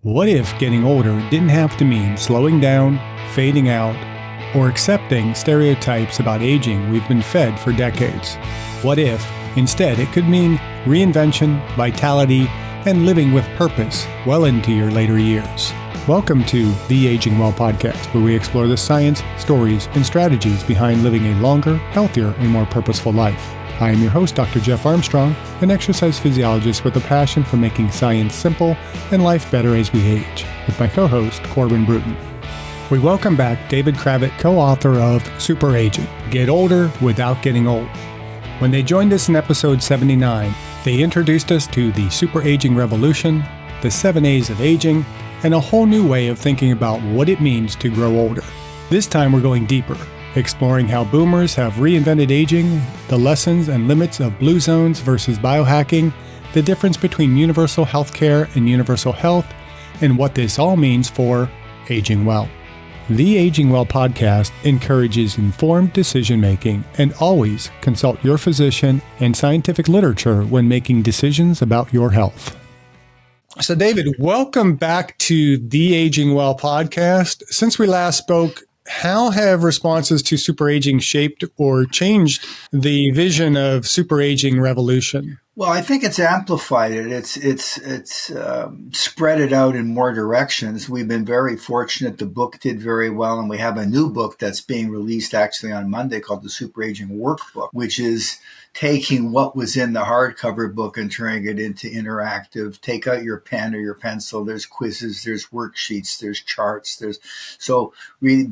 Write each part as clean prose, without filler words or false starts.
What if getting older didn't have to mean slowing down, fading out, or accepting stereotypes about aging we've been fed for decades? What if, instead, it could mean reinvention, vitality, and living with purpose well into your later years? Welcome to the Aging Well podcast, where we explore the science, stories, and strategies behind living a longer, healthier, and more purposeful life. I am your host, Dr. Jeff Armstrong, an exercise physiologist with a passion for making science simple and life better as we age, with my co-host, Corbin Bruton. We welcome back David Cravit, co-author of SuperAging, Get Older Without Getting Old. When they joined us in episode 79, they introduced us to the SuperAging Revolution, the 7 A's of aging, and a whole new way of thinking about what it means to grow older. This time we're going deeper, exploring how boomers have reinvented aging, the lessons and limits of blue zones versus biohacking, the difference between universal healthcare and universal health, and what this all means for aging well. The Aging Well podcast encourages informed decision-making and always consult your physician and scientific literature when making decisions about your health. So David, welcome back to the Aging Well podcast. Since we last spoke, how have responses to superaging shaped or changed the vision of SuperAging Revolution? Well, I think it's amplified it. It's spread it out in more directions. We've been very fortunate. The book did very well, and we have a new book that's being released actually on Monday called the SuperAging Workbook, which is taking what was in the hardcover book and turning it into interactive. Take out your pen or your pencil. There's quizzes, there's worksheets, there's charts. But we've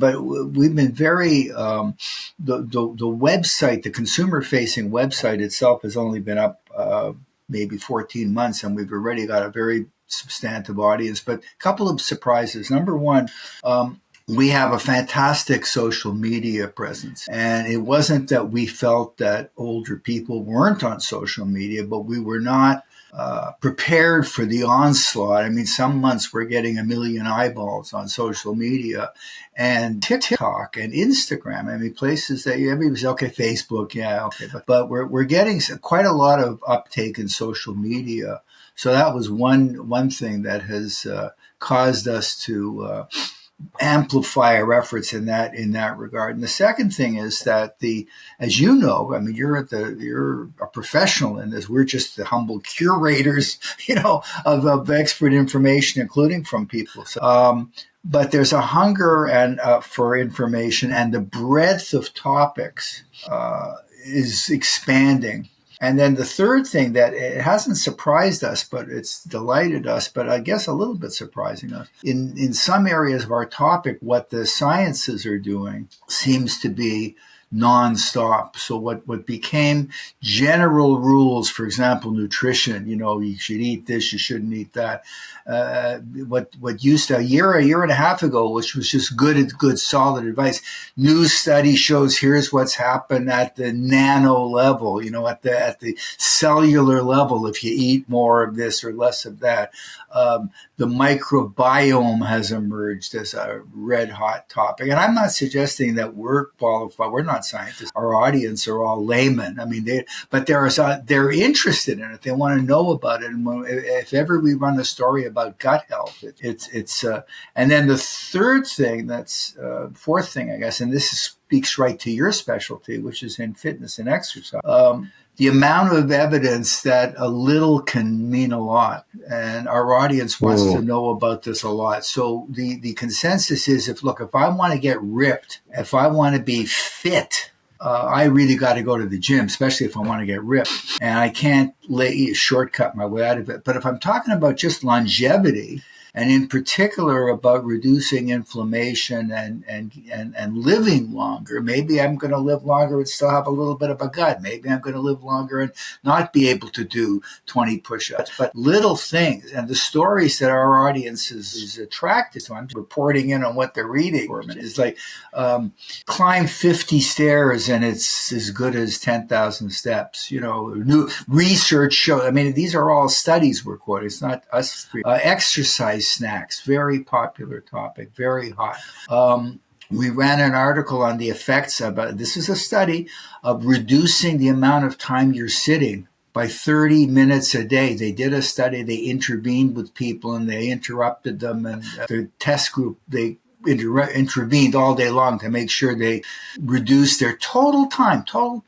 been very the website, the consumer-facing website itself, has only been up maybe 14 months, and we've already got a very substantive audience. But a couple of surprises. Number one, we have a fantastic social media presence. And it wasn't that we felt that older people weren't on social media, but we were not prepared for the onslaught. I mean, some months we're getting 1 million eyeballs on social media and TikTok and Instagram. I mean, places that everybody say, okay, Facebook, yeah, okay. But we're getting quite a lot of uptake in social media. So that was one thing that has caused us to amplify our efforts in that regard. And the second thing is that as you know, I mean, you're a professional in this. We're just the humble curators, of expert information, including from people. So, but there's a hunger and for information, and the breadth of topics is expanding. And then the third thing that it hasn't surprised us, but it's delighted us, but I guess a little bit surprising us. In some areas of our topic, what the sciences are doing seems to be nonstop. So what became general rules, for example, nutrition, you should eat this, you shouldn't eat that. What used to a year and a half ago, which was just good solid advice. New study shows here's what's happened at the nano level, at the cellular level if you eat more of this or less of that. The microbiome has emerged as a red hot topic. And I'm not suggesting that we're qualified. We're not scientists. Our audience are all laymen. I mean, they're interested in it. They want to know about it. And if ever we run a story about gut health, and then the fourth thing, I guess, and this speaks right to your specialty, which is in fitness and exercise. The amount of evidence that a little can mean a lot, and our audience wants to know about this a lot. So the consensus is, if I want to get ripped, if I want to be fit, I really got to go to the gym, especially if I want to get ripped, and I can't shortcut my way out of it. But if I'm talking about just longevity, and in particular about reducing inflammation and living longer. Maybe I'm going to live longer and still have a little bit of a gut. Maybe I'm going to live longer and not be able to do 20 push-ups. But little things, and the stories that our audience is attracted to, I'm reporting in on what they're reading for a minute. It's like climb 50 stairs and it's as good as 10,000 steps. New research shows. I mean, these are all studies we're quoting. It's not us. Exercise snacks, very popular topic, very hot. We ran an article on the effects of, this is a study, of reducing the amount of time you're sitting by 30 minutes a day. They did a study, they intervened with people and they interrupted them, and the test group, they intervened all day long to make sure they reduced their total time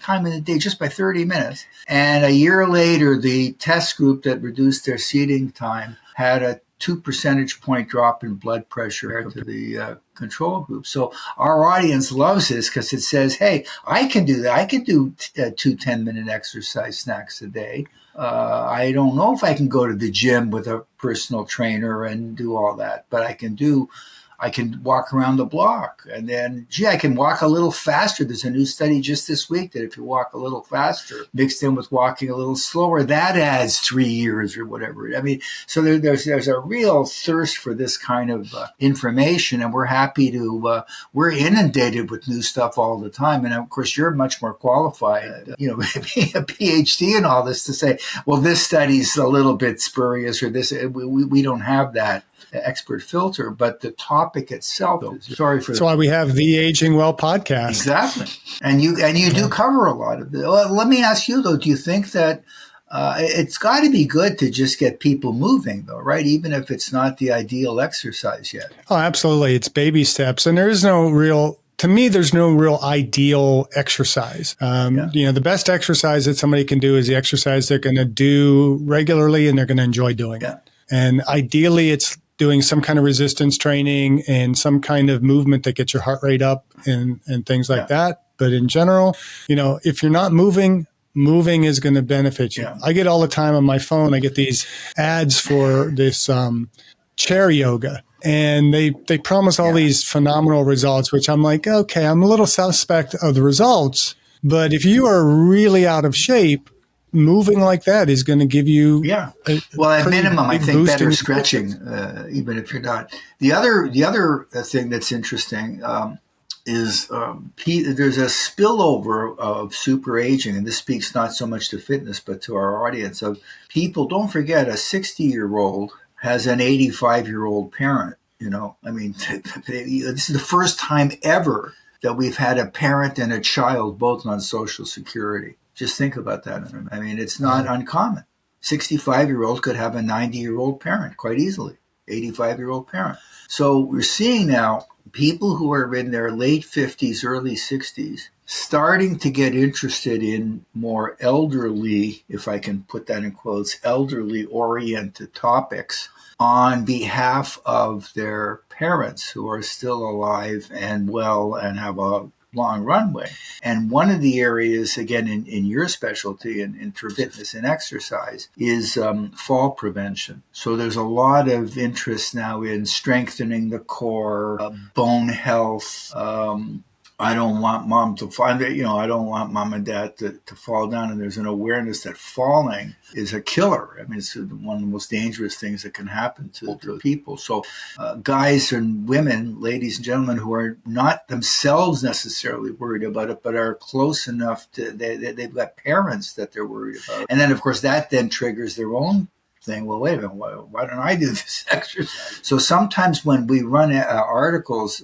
in the day just by 30 minutes. And a year later, the test group that reduced their seating time had a 2 percentage point drop in blood pressure to the control group. So our audience loves this because it says, hey, I can do that. I can do 2 10-minute exercise snacks a day. I don't know if I can go to the gym with a personal trainer and do all that, but I can walk around the block. And then, I can walk a little faster. There's a new study just this week that if you walk a little faster, mixed in with walking a little slower, that adds 3 years or whatever. I mean, so there's a real thirst for this kind of information, and we're happy to, we're inundated with new stuff all the time. And of course, you're much more qualified, being a PhD and all this to say, well, this study's a little bit spurious, or this, we don't have that expert filter, but the topic itself is, that's why we have the Aging Well podcast. Exactly. And you do cover a lot of it. Well, let me ask you though, do you think that it's got to be good to just get people moving though, right? Even if it's not the ideal exercise yet. Oh, absolutely. It's baby steps, and there's no real ideal exercise. The best exercise that somebody can do is the exercise they're going to do regularly and they're going to enjoy doing it. And ideally it's doing some kind of resistance training and some kind of movement that gets your heart rate up and things like that. But in general, if you're not moving is going to benefit you. Yeah. I get all the time on my phone, I get these ads for this chair yoga. And they promise all these phenomenal results, which I'm like, okay, I'm a little suspect of the results. But if you are really out of shape, moving like that is going to give you at minimum, I think better stretching, even if you're not. The other thing that's interesting is there's a spillover of super aging, and this speaks not so much to fitness but to our audience of people. Don't forget, a 60-year-old has an 85-year-old parent. This is the first time ever that we've had a parent and a child both on Social Security. Just think about that. I mean, it's not uncommon. 65-year-old could have a 90-year-old parent quite easily, 85-year-old parent. So we're seeing now people who are in their late 50s, early 60s, starting to get interested in more elderly, if I can put that in quotes, elderly-oriented topics on behalf of their parents who are still alive and well and have a long runway. And one of the areas, again, in your specialty in fitness and exercise is fall prevention. So there's a lot of interest now in strengthening the core, bone health. I don't want mom to find it. I don't want mom and dad to fall down. And there's an awareness that falling is a killer. I mean, it's one of the most dangerous things that can happen to people. So guys and women, ladies and gentlemen, who are not themselves necessarily worried about it, but are close enough to, they've got parents that they're worried about. And then, of course, that then triggers their own thing. Well, wait a minute, why don't I do this exercise? So sometimes when we run articles,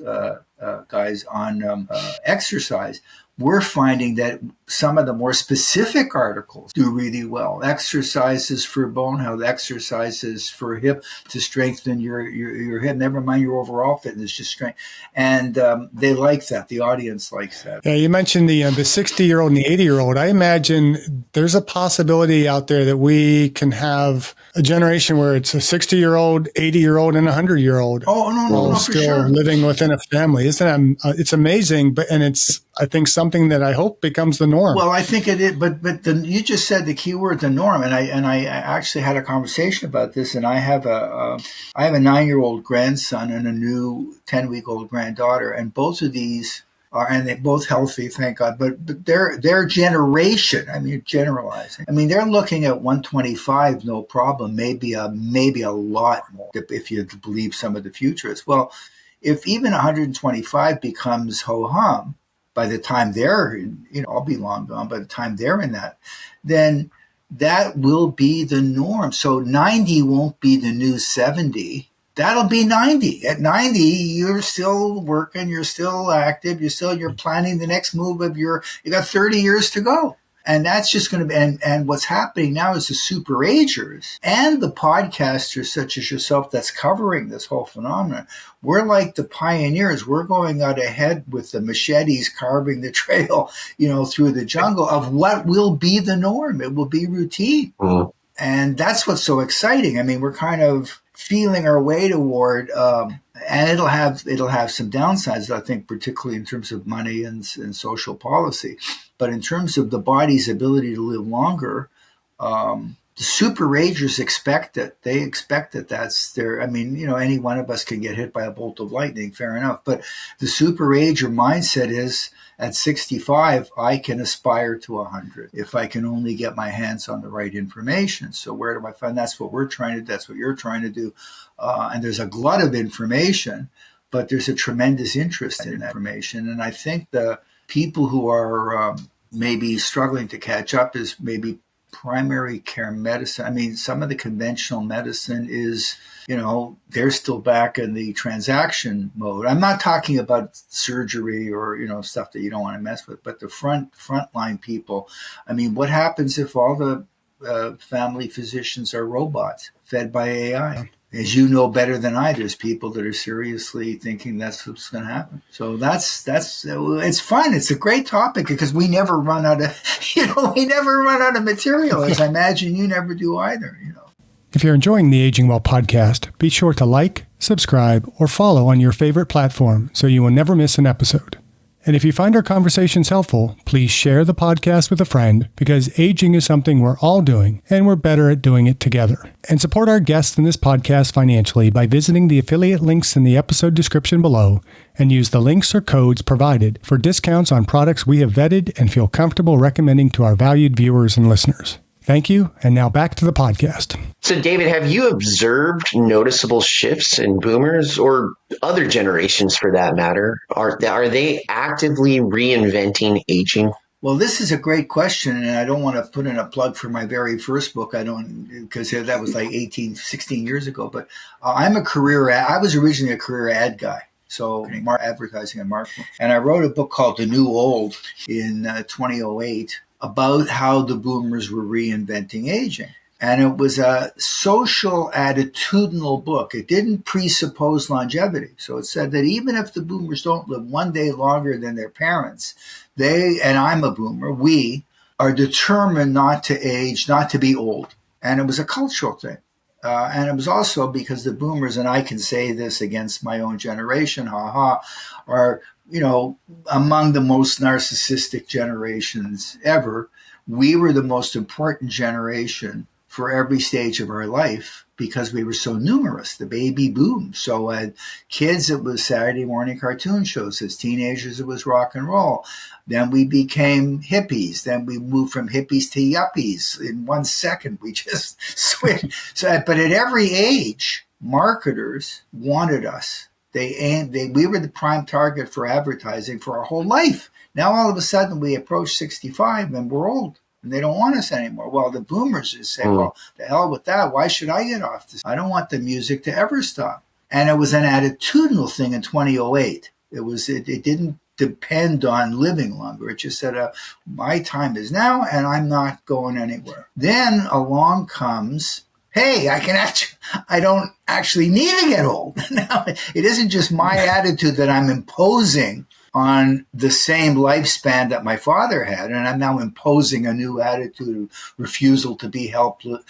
guys, on exercise, we're finding that some of the more specific articles do really well. Exercises for bone health, exercises for hip to strengthen your hip, never mind your overall fitness, just strength. And they like that. The audience likes that. Yeah, you mentioned the 60-year-old and the 80-year-old. I imagine there's a possibility out there that we can have a generation where it's a 60-year-old, 80-year-old, and 100-year-ld. Oh, no, still for sure. Living within a family. Isn't it? It's amazing, and it's, I think, something that I hope becomes the norm. Well, I think it is, but you just said the key word, the norm, and I actually had a conversation about this, and I have a 9-year-old grandson and a new 10-week-old granddaughter, and both of these are, and they're both healthy, thank God, but their generation, I mean, generalizing, I mean, they're looking at 125, no problem, maybe a lot more, if you believe some of the futurists. Well, if even 125 becomes ho-hum, by the time they're, I'll be long gone, by the time they're in that, then that will be the norm. So 90 won't be the new 70. That'll be 90. At 90, you're still working, you're still active, you're planning the next move of you got 30 years to go. And that's just going to be, and what's happening now is the super agers and the podcasters such as yourself that's covering this whole phenomenon. We're like the pioneers. We're going out ahead with the machetes carving the trail, through the jungle of what will be the norm. It will be routine. Mm-hmm. And that's what's so exciting. I mean, we're kind of feeling our way toward, and it'll have some downsides, I think, particularly in terms of money and social policy. But in terms of the body's ability to live longer, the super agers expect it. They expect that that's their, any one of us can get hit by a bolt of lightning, fair enough. But the super ager mindset is, at 65, I can aspire to 100 if I can only get my hands on the right information. So where do I find? That's what we're trying to do. That's what you're trying to do. And there's a glut of information, but there's a tremendous interest in that information. And I think the people who are maybe struggling to catch up is maybe primary care medicine. I mean, some of the conventional medicine is, they're still back in the transaction mode. I'm not talking about surgery or, stuff that you don't want to mess with, but the frontline people. I mean, what happens if all the family physicians are robots fed by AI? As you know better than I, there's people that are seriously thinking that's what's going to happen. So that's it's fun. It's a great topic because we never run out of material. As I imagine you never do either. If you're enjoying the Aging Well podcast, be sure to like, subscribe, or follow on your favorite platform so you will never miss an episode. And if you find our conversations helpful, please share the podcast with a friend because aging is something we're all doing and we're better at doing it together. And support our guests in this podcast financially by visiting the affiliate links in the episode description below and use the links or codes provided for discounts on products we have vetted and feel comfortable recommending to our valued viewers and listeners. Thank you, and now back to the podcast. So, David, have you observed noticeable shifts in boomers or other generations for that matter? Are they actively reinventing aging? Well, this is a great question, and I don't want to put in a plug for my very first book. Because that was like 16 years ago. But I was originally a career ad guy. So advertising and marketing. And I wrote a book called The New Old in 2008 about how the boomers were reinventing aging. And it was a social attitudinal book. It didn't presuppose longevity. So it said that even if the boomers don't live one day longer than their parents, and I'm a boomer, we are determined not to age, not to be old. And it was a cultural thing. And it was also because the boomers, and I can say this against my own generation, are, among the most narcissistic generations ever. We were the most important generation for every stage of our life because we were so numerous, the baby boom. So kids, it was Saturday morning cartoon shows. As teenagers, it was rock and roll. Then we became hippies. Then we moved from hippies to yuppies. In 1 second, we just switched. But at every age, marketers wanted us. We were the prime target for advertising for our whole life. Now, all of a sudden, we approach 65 and we're old. And they don't want us anymore. Well, the boomers just say, well, the hell with that. Why should I get off this? I don't want the music to ever stop. And it was an attitudinal thing in 2008. It didn't depend on living longer. It just said, my time is now and I'm not going anywhere. Then along comes, hey, I don't actually need to get old. Now, it isn't just my attitude that I'm imposing on the same lifespan that my father had, and I'm now imposing a new attitude of refusing to be helpless,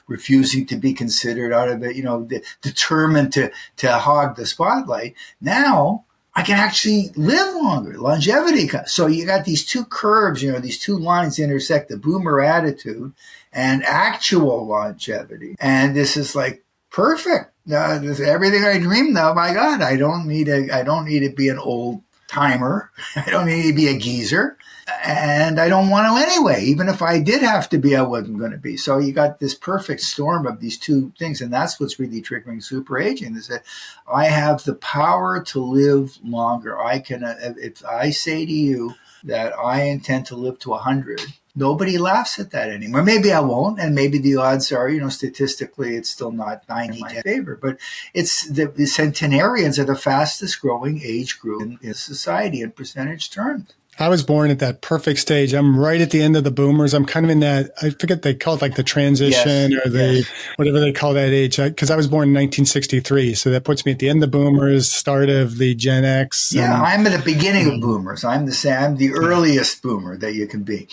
refusing to be considered out of it, determined to hog the spotlight. Now I can actually live longer, longevity. So you got these two curves, these two lines intersect, the boomer attitude and actual longevity. And this is like perfect. This is everything I dreamed of. My God, I don't need to be an old timer. I don't need to be a geezer. And I don't want to anyway. Even if I did have to be, I wasn't going to be. So you got this perfect storm of these two things. And that's what's really triggering super aging is that I have the power to live longer. If I say to you that I intend to live to 100, nobody laughs at that anymore. Maybe I won't, and maybe the odds are, statistically, it's still not 90 in my favor. But it's the centenarians are the fastest growing age group in society in percentage terms. I was born at that perfect stage. I'm right at the end of the boomers. I'm kind of in that, I forget they call it like the transition or the, whatever they call that age. Because I was born in 1963. So that puts me at the end of the boomers, start of the Gen X. Yeah, And, I'm at the beginning of boomers. I'm the earliest boomer that you can be.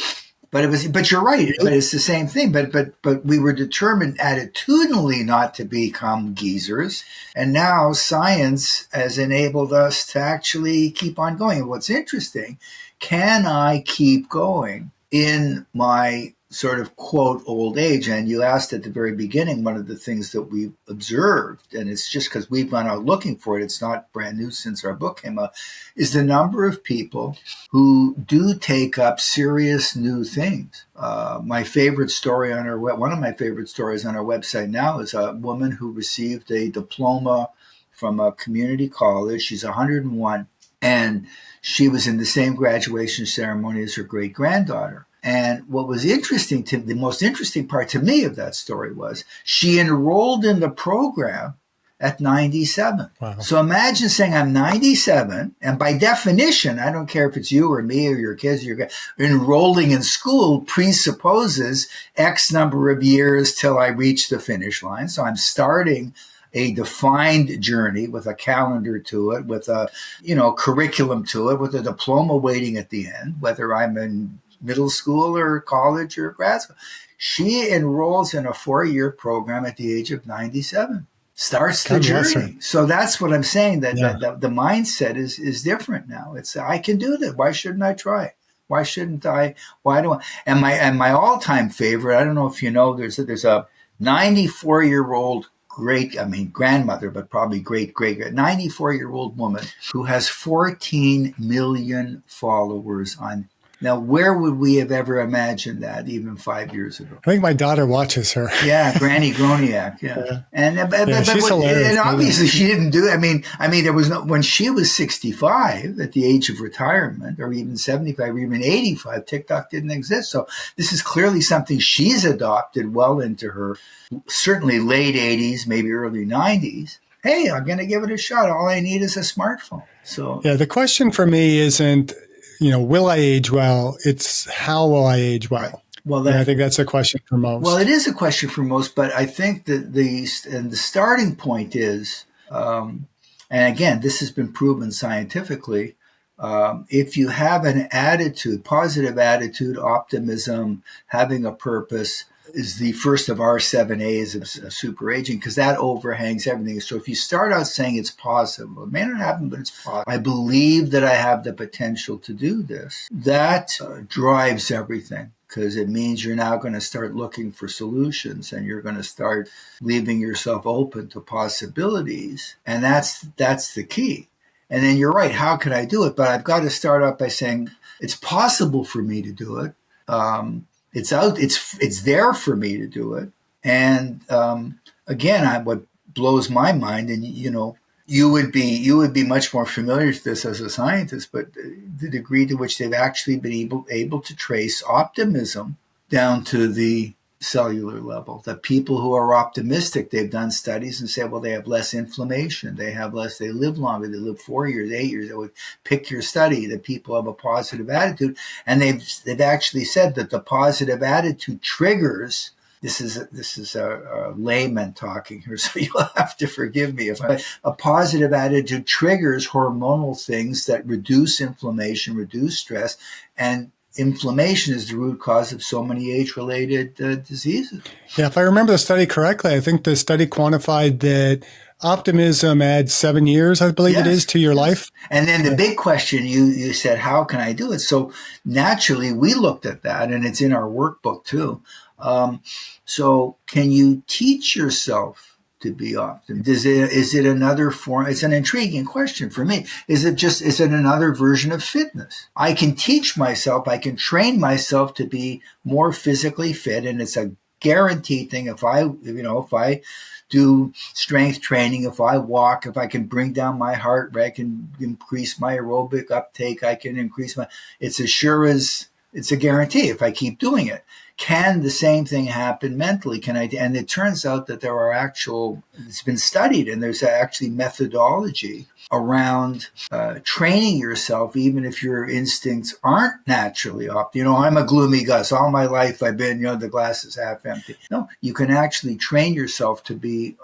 But you're right. But it's the same thing. But we were determined attitudinally not to become geezers, and now science has enabled us to actually keep on going. And what's interesting, can I keep going in my sort of quote old age? And you asked at the very beginning, one of the things that we observed, and it's just because we've gone out looking for it, it's not brand new since our book came out, is the number of people who do take up serious new things. My favorite story on one of my favorite stories on our website now is a woman who received a diploma from a community college. She's 101, and she was in the same graduation ceremony as her great granddaughter. And what was interesting the most interesting part to me of that story was she enrolled in the program at 97. wow. So imagine saying I'm 97, and by definition, I don't care if it's you or me or your kids, enrolling in school presupposes X number of years till I reach the finish line. So I'm starting a defined journey with a calendar to it, with a curriculum to it, with a diploma waiting at the end, whether I'm in middle school or college or grad school. She enrolls in a 4-year program at the age of 97. Starts the journey. So that's what I'm saying, that the mindset is different now. It's, I can do that. Why shouldn't I try? Why shouldn't I? Why do I? And my all-time favorite, I don't know if you know, there's a 94-year-old grandmother, but probably great 94-year-old woman who has 14 million followers on. Now, where would we have ever imagined that even 5 years ago? I think my daughter watches her. Yeah, Granny Groniak. Yeah. And she's hilarious. And obviously she didn't do it. I mean, there was no, when she was 65 at the age of retirement, or even 75, or even 85, TikTok didn't exist. So this is clearly something she's adopted well into her, certainly late 80s, maybe early 90s. Hey, I'm going to give it a shot. All I need is a smartphone. So yeah, the question for me isn't, will I age well? It's how will I age well? Right. Well, I think that's a question for most. Well, it is a question for most, but I think that the starting point is, and again, this has been proven scientifically, if you have an attitude, positive attitude, optimism, having a purpose, is the first of our 7 A's of SuperAging, because that overhangs everything. So if you start out saying it's possible, it may not happen, but it's possible. I believe that I have the potential to do this. That drives everything, because it means you're now going to start looking for solutions, and you're going to start leaving yourself open to possibilities. And that's the key. And then you're right. How can I do it? But I've got to start out by saying it's possible for me to do it. It's there for me to do it. And again, what blows my mind, and you would be much more familiar with this as a scientist, but the degree to which they've actually been able to trace optimism down to the cellular level. The people who are optimistic, they've done studies and said, well, they have less inflammation, they live longer, they live 4 years, 8 years. They would pick your study that people have a positive attitude, and they've actually said that the positive attitude triggers. This is a layman talking here, so you'll have to forgive me if a positive attitude triggers hormonal things that reduce inflammation, reduce stress, and inflammation is the root cause of so many age-related diseases. Yeah, if I remember the study correctly, I think the study quantified that optimism adds 7 years, I believe it is, to your life. And then the big question, you said, how can I do it? So naturally, we looked at that, and it's in our workbook too. So can you teach yourself to be optimistic? Is it another form? It's an intriguing question for me. Is it another version of fitness? I can teach myself, I can train myself to be more physically fit, and it's a guaranteed thing. If I do strength training, if I walk, if I can bring down my heart rate, I can increase my aerobic uptake, I can increase it's as sure as it's a guarantee if I keep doing it. can the same thing happen mentally? And it turns out that it's been studied, and there's actually methodology around training yourself, even if your instincts aren't naturally up. I'm a gloomy Gus. All my life I've been, the glass is half empty. No, you can actually train yourself to be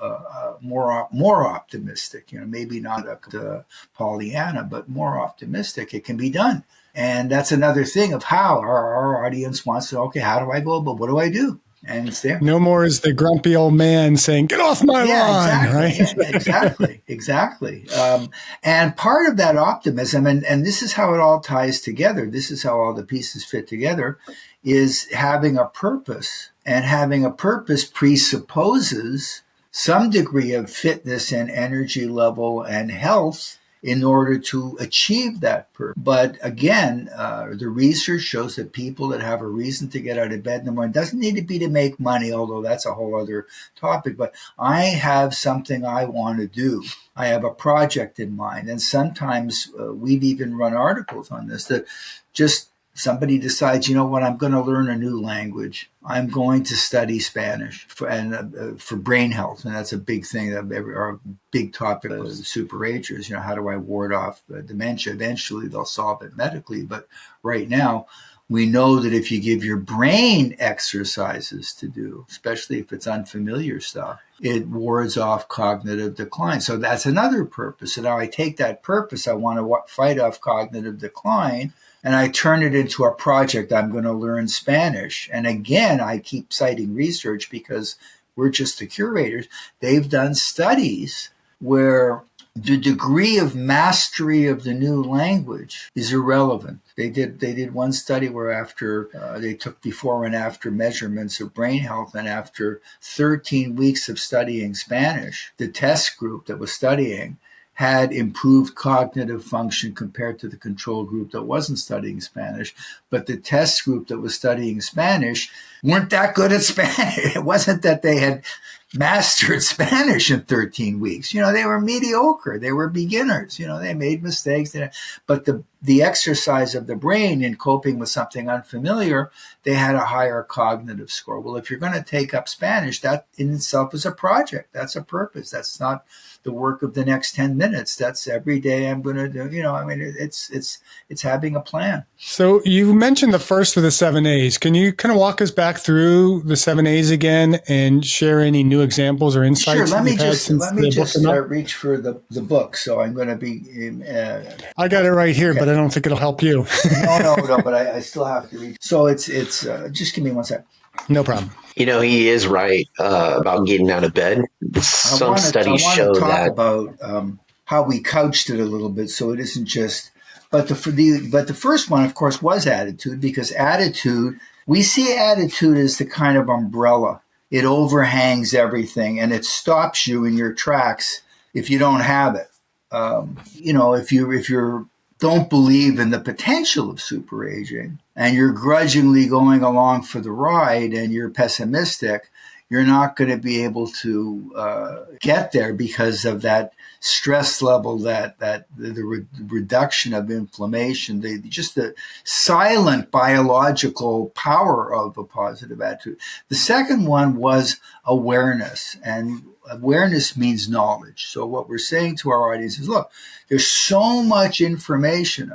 more optimistic. Maybe not a Pollyanna, but more optimistic. It can be done. And that's another thing of how our audience wants to know, okay, how do I go about, what do I do? And it's there. No more is the grumpy old man saying, get off my lawn, exactly. right? Yeah, exactly. And part of that optimism, and this is how it all ties together, this is how all the pieces fit together, is having a purpose. And having a purpose presupposes some degree of fitness and energy level and health in order to achieve that purpose. But again, the research shows that people that have a reason to get out of bed in the morning, doesn't need to be to make money, although that's a whole other topic, but I have something I want to do. I have a project in mind. And sometimes we've even run articles on this, that just somebody decides, I'm going to learn a new language. I'm going to study Spanish for brain health. And that's a big thing, our big topic of superagers. How do I ward off dementia? Eventually they'll solve it medically. But right now, we know that if you give your brain exercises to do, especially if it's unfamiliar stuff, it wards off cognitive decline. So that's another purpose. And now I take that purpose, I want to fight off cognitive decline, and I turn it into a project. I'm going to learn Spanish. And again, I keep citing research because we're just the curators. They've done studies where the degree of mastery of the new language is irrelevant. They did one study where after they took before and after measurements of brain health, and after 13 weeks of studying Spanish, the test group that was studying had improved cognitive function compared to the control group that wasn't studying Spanish. But the test group that was studying Spanish weren't that good at Spanish. It wasn't that they had mastered Spanish in 13 weeks. They were mediocre. They were beginners. They made mistakes. But the exercise of the brain in coping with something unfamiliar, they had a higher cognitive score. Well, if you're going to take up Spanish, that in itself is a project. That's a purpose. That's not the work of the next 10 minutes. That's every day I'm going to do, it's having a plan. So you mentioned the first of the 7 A's. Can you kind of walk us back through the 7 A's again and share any new exampes or insights? Sure. Let me just reach for the book. So I'm going to be. I got it right here, okay. But I don't think it'll help you. no. But I still have to reach. So it's just give me one sec. No problem. He is right about getting out of bed. Some studies show that. I want to talk about how we couched it a little bit, so it isn't just. But the first one, of course, was attitude, because attitude, we see attitude as the kind of umbrella. It overhangs everything, and it stops you in your tracks if you don't have it. If you don't believe in the potential of superaging, and you're grudgingly going along for the ride, and you're pessimistic, you're not going to be able to get there because of that stress level, that the reduction of inflammation, just the silent biological power of a positive attitude. The second one was awareness, and awareness means knowledge. So what we're saying to our audience is, look, there's so much information.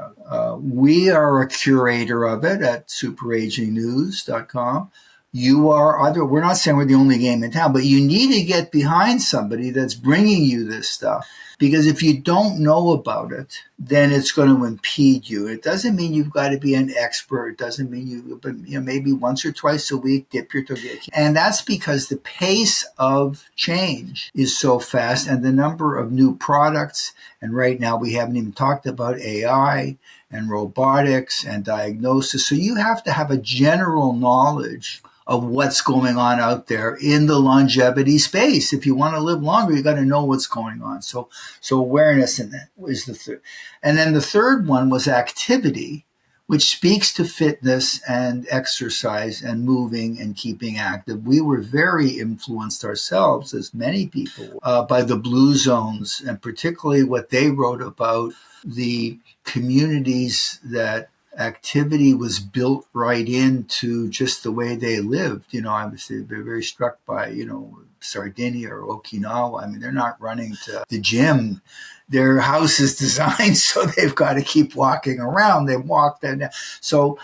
We are a curator of it at superagingnews.com. We're not saying we're the only game in town, but you need to get behind somebody that's bringing you this stuff. Because if you don't know about it, then it's going to impede you. It doesn't mean you've got to be an expert. It doesn't mean but maybe once or twice a week, dip your toe. And that's because the pace of change is so fast, and the number of new products. And right now we haven't even talked about AI and robotics and diagnosis. So you have to have a general knowledge of what's going on out there in the longevity space. If you want to live longer, you got to know what's going on. So awareness in that is the third. And then the third one was activity, which speaks to fitness and exercise and moving and keeping active. We were very influenced ourselves, as many people, by the Blue Zones, and particularly what they wrote about the communities that activity was built right into just the way they lived. I was very struck by, Sardinia or Okinawa. I mean, they're not running to the gym. Their house is designed so they've got to keep walking around. They walk that. So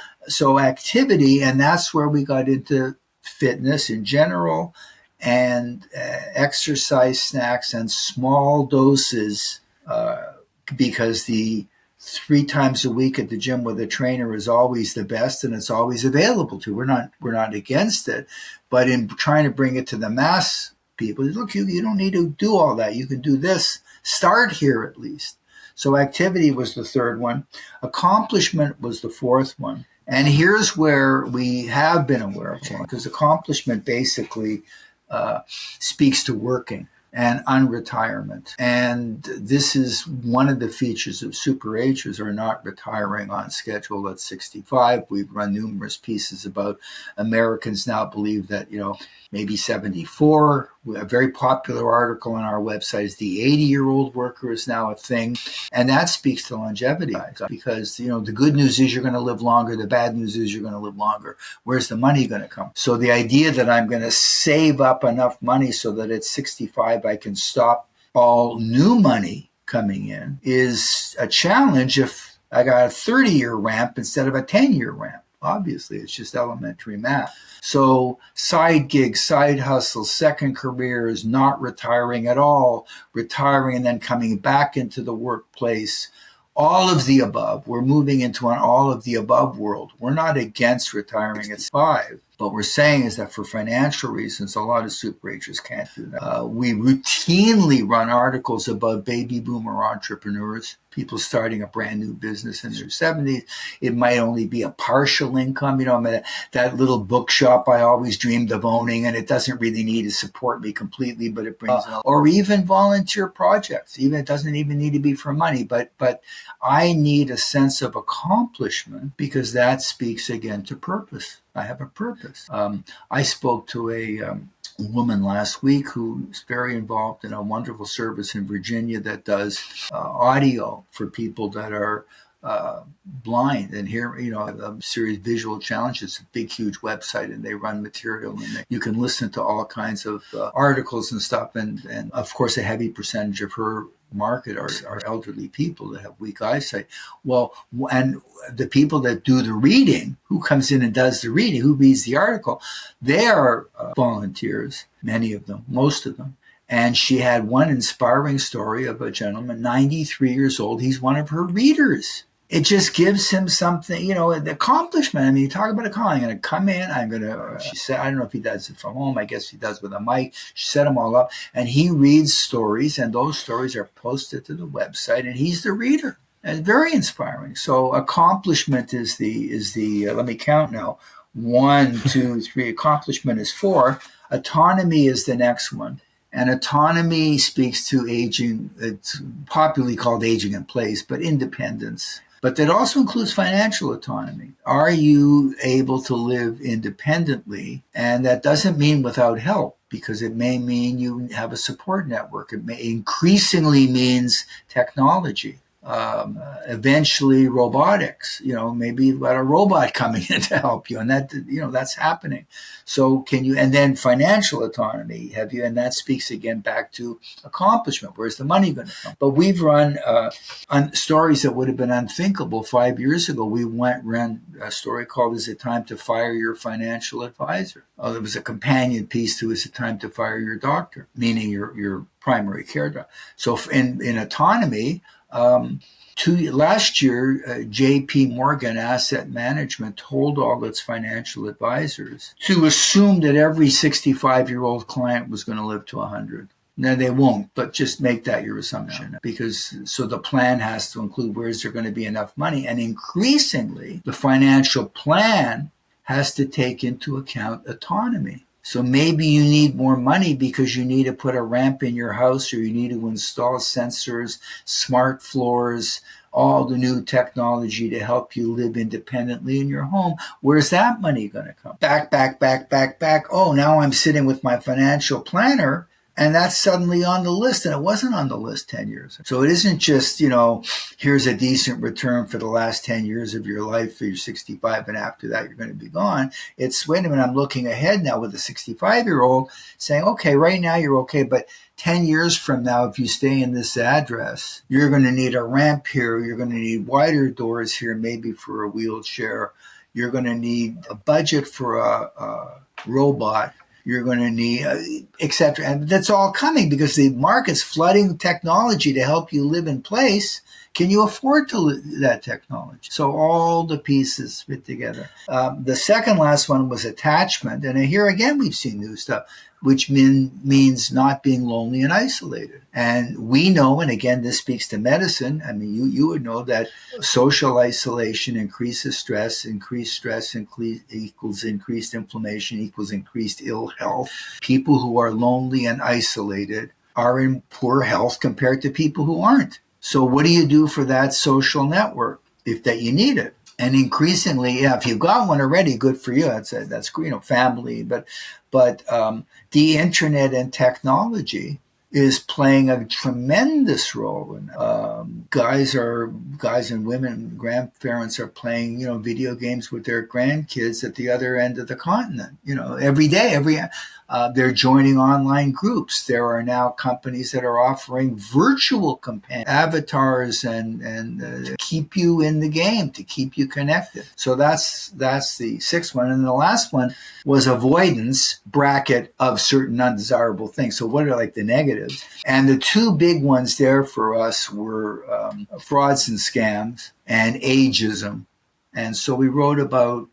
activity, and that's where we got into fitness in general, and exercise snacks and small doses, because the 3 times a week at the gym with a trainer is always the best, and it's always available to. We're not against it, but in trying to bring it to the mass people, look, you don't need to do all that. You can do this. Start here at least. So activity was the third one. Accomplishment was the fourth one. And here's where we have been aware of one, because accomplishment basically speaks to working and unretirement. And this is one of the features of superagers, are not retiring on schedule at 65. We've run numerous pieces about Americans now believe that, maybe 74. A very popular article on our website is the 80-year-old worker is now a thing. And that speaks to longevity, because, the good news is you're going to live longer. The bad news is you're going to live longer. Where's the money going to come? So the idea that I'm going to save up enough money so that at 65 I can stop all new money coming in is a challenge if I got a 30-year ramp instead of a 10-year ramp. Obviously, it's just elementary math. So side gigs, side hustles, second careers, not retiring at all, retiring and then coming back into the workplace, all of the above. We're moving into an all of the above world. We're not against retiring at 5. What we're saying is that for financial reasons, a lot of superagers can't do that. We routinely run articles about baby boomer entrepreneurs, people starting a brand new business in their 70s. It might only be a partial income. That little bookshop I always dreamed of owning, and it doesn't really need to support me completely, but it brings, or even volunteer projects. Even it doesn't even need to be for money, but I need a sense of accomplishment, because that speaks again to purpose. I have a purpose. I spoke to a woman last week who's very involved in a wonderful service in Virginia that does audio for people that are blind and hear, serious visual challenges. A big, huge website, and they run material, and you can listen to all kinds of articles and stuff. And of course, a heavy percentage of her market are elderly people that have weak eyesight. Well, and the people that do the reading, who comes in and does the reading, who reads the article, they are volunteers, many of them, most of them. And she had one inspiring story of a gentleman, 93 years old. He's one of her readers. It just gives him something, the accomplishment. I mean, you talk about a call. I'm going to come in. She said, I don't know if he does it from home. I guess he does with a mic. She set them all up. And he reads stories, and those stories are posted to the website, and he's the reader. And very inspiring. So accomplishment is the let me count now. 1, 2, 3. Accomplishment is 4. Autonomy is the next one. And autonomy speaks to aging. It's popularly called aging in place, but independence. But that also includes financial autonomy. Are you able to live independently? And that doesn't mean without help, because it may mean you have a support network. It may increasingly means technology. Eventually robotics, maybe you've got a robot coming in to help you, and that, that's happening. So and then financial autonomy, and that speaks again back to accomplishment. Where's the money going to come? But we've run stories that would have been unthinkable 5 years ago. We ran a story called "Is It Time to Fire Your Financial Advisor?" There was a companion piece to "Is It Time to Fire Your Doctor?" meaning your primary care doctor. So in autonomy, last year, JP Morgan Asset Management told all its financial advisors to assume that every 65-year-old client was going to live to 100. Now, they won't, but just make that your assumption, because so the plan has to include where's there going to be enough money. And increasingly, the financial plan has to take into account autonomy. So maybe you need more money because you need to put a ramp in your house, or you need to install sensors, smart floors, all the new technology to help you live independently in your home. Where's that money going to come? Back. Oh, now I'm sitting with my financial planner And that's suddenly on the list, and it wasn't on the list 10 years ago. So it isn't just, here's a decent return for the last 10 years of your life, you're 65, and after that, you're going to be gone. It's, wait a minute, I'm looking ahead now with a 65-year-old saying, okay, right now you're okay, but 10 years from now, if you stay in this address, you're going to need a ramp here, you're going to need wider doors here, maybe for a wheelchair, you're going to need a budget for a robot, you're going to need, etc. And that's all coming because the market's flooding technology to help you live in place. Can you afford that technology? So all the pieces fit together. The second last one was attachment. And here again, we've seen new stuff, which means not being lonely and isolated. And we know, and again, this speaks to medicine. I mean, you would know that social isolation increases stress equals increased inflammation equals increased ill health. People who are lonely and isolated are in poor health compared to people who aren't. So what do you do for that social network if that you need it? And increasingly, if you've got one already, good for you. That's family. But the internet and technology is playing a tremendous role. And guys and women, grandparents are playing video games with their grandkids at the other end of the continent. Every day, they're joining online groups. There are now companies that are offering virtual companion avatars and keep you in the game, to keep you connected. So that's the sixth one. And the last one was avoidance bracket of certain undesirable things. So what are like the negatives? And the two big ones there for us were frauds and scams and ageism. And so we wrote about,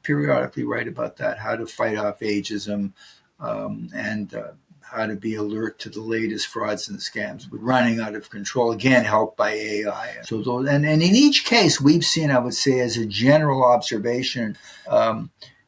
periodically write about that, how to fight off ageism and how to be alert to the latest frauds and scams. We're running out of control, again, helped by AI. So and in each case, we've seen, I would say, as a general observation,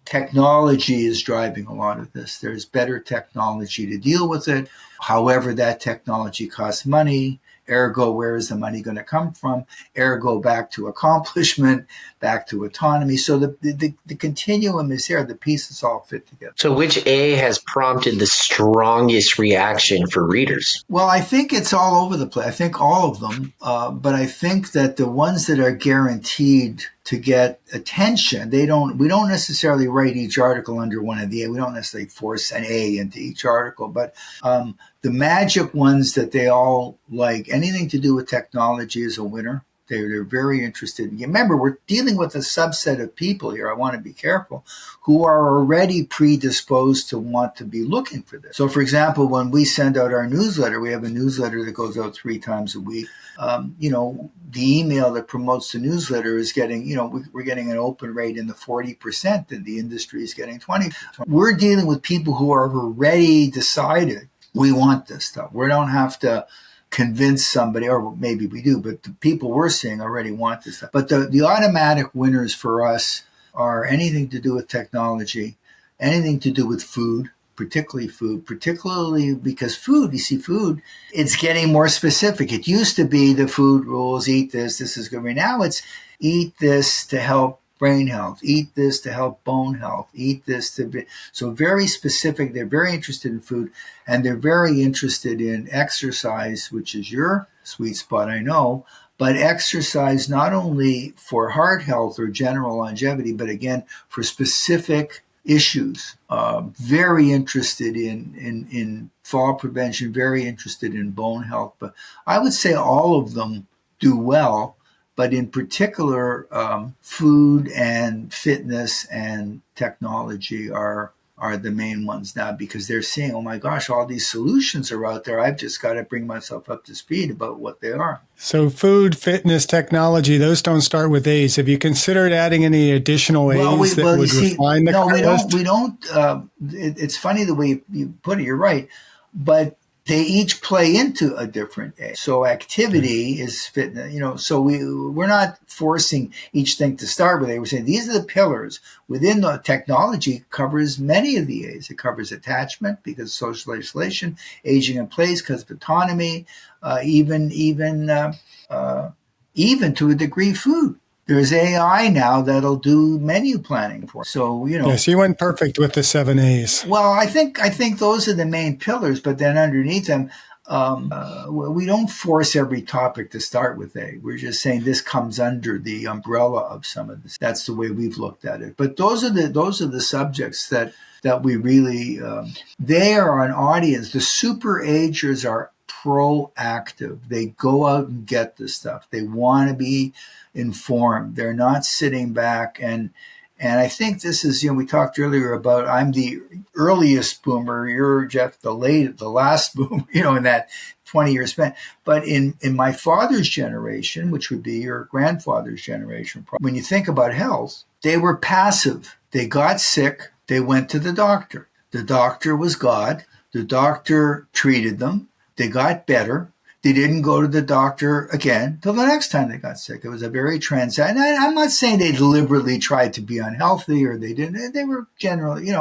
technology is driving a lot of this. There's better technology to deal with it. However, that technology costs money. Ergo, where is the money going to come from? Ergo, back to accomplishment, back to autonomy. So the continuum is there. The pieces all fit together. So which A has prompted the strongest reaction for readers? Well, I think it's all over the place. I think all of them. But I think that the ones that are guaranteed to get attention, we don't necessarily write each article under one of the A. We don't necessarily force an A into each article, but the magic ones that they all like, anything to do with technology is a winner. They're very interested. Remember, we're dealing with a subset of people here, I want to be careful, who are already predisposed to want to be looking for this. So, for example, when we send out our newsletter, we have a newsletter that goes out 3 times a week. The email that promotes the newsletter is getting, we're getting an open rate in the 40%, and the industry is getting 20%. We're dealing with people who are already decided, we want this stuff. We don't have to convince somebody, or maybe we do, but the people we're seeing already want this stuff. But the automatic winners for us are anything to do with technology, anything to do with food, particularly because food, it's getting more specific. It used to be the food rules, eat this is good. Right now it's eat this to help brain health, eat this to help bone health, eat this to be, so very specific. They're very interested in food, and they're very interested in exercise, which is your sweet spot, I know, but exercise not only for heart health or general longevity, but again, for specific issues. Very interested in fall prevention, very interested in bone health, but I would say all of them do well. But in particular, food and fitness and technology are the main ones now, because they're seeing, oh my gosh, all these solutions are out there. I've just got to bring myself up to speed about what they are. So food, fitness, technology, those don't start with A's. Have you considered adding any additional A's that would refine the list? We don't. It's funny the way you put it. You're right. But they each play into a different A. So activity is fitness, so we're not forcing each thing to start with A. We're saying these are the pillars. Within the technology covers many of the A's. It covers attachment because of social isolation, aging in place because of autonomy, even to a degree food. There's AI now that'll do menu planning for. So Yes, you went perfect with the 7 A's. well, I think those are the main pillars, but then underneath them, we don't force every topic to start with A. We're just saying this comes under the umbrella of some of this. That's the way we've looked at it. But those are the subjects that we really they are an audience. The super agers are proactive. They go out and get the stuff. They want to be informed. They're not sitting back and I think this is, we talked earlier about I'm the earliest boomer, you're Jeff the last boomer, in that 20-year span. But in my father's generation, which would be your grandfather's generation, when you think about health, they were passive. They got sick, they went to the doctor. The doctor was God. The doctor treated them. They got better. They didn't go to the doctor again till the next time they got sick. It was a very transient. I'm not saying they deliberately tried to be unhealthy or they didn't. They were generally,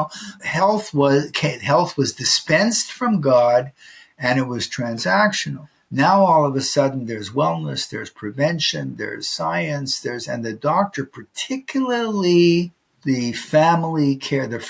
health was dispensed from God, and it was transactional. Now all of a sudden there's wellness, there's prevention, there's science, and the doctor, particularly the family care, the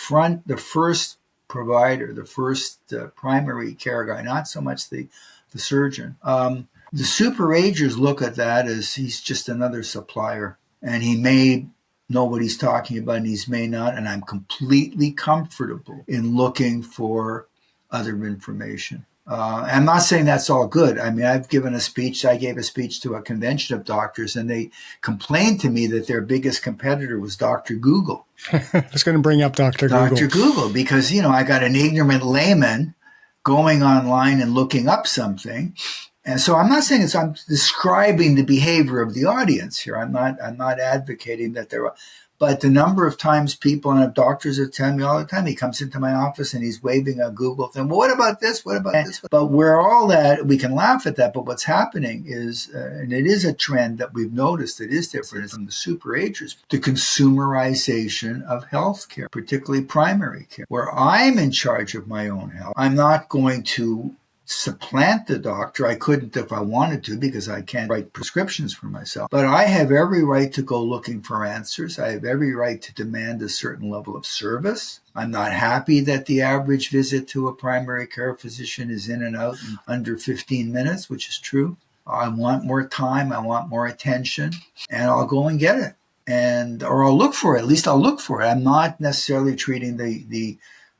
first provider, the first primary care guy, not so much the surgeon. The superagers look at that as he's just another supplier, and he may know what he's talking about, and he may not. And I'm completely comfortable in looking for other information. I'm not saying that's all good. I mean, I gave a speech to a convention of doctors, and they complained to me that their biggest competitor was Dr. Google. I was going to bring up Dr. Google. Dr. Google, because, I got an ignorant layman going online and looking up something. And so I'm not saying I'm describing the behavior of the audience here. I'm not advocating that but the number of times people and doctors are telling me all the time, he comes into my office and he's waving a Google thing. Well, what about this? What about this? But we're all that, we can laugh at that. But what's happening is, and it is a trend that we've noticed that is different from the superagers, the consumerization of healthcare, particularly primary care, where I'm in charge of my own health. I'm not going to supplant the doctor. I couldn't if I wanted to, because I can't write prescriptions for myself. But I have every right to go looking for answers. I have every right to demand a certain level of service. I'm not happy that the average visit to a primary care physician is in and out in under 15 minutes, which is true. I want more time. I want more attention, and I'll go and get it. Or I'll look for it. At least I'll look for it. I'm not necessarily treating the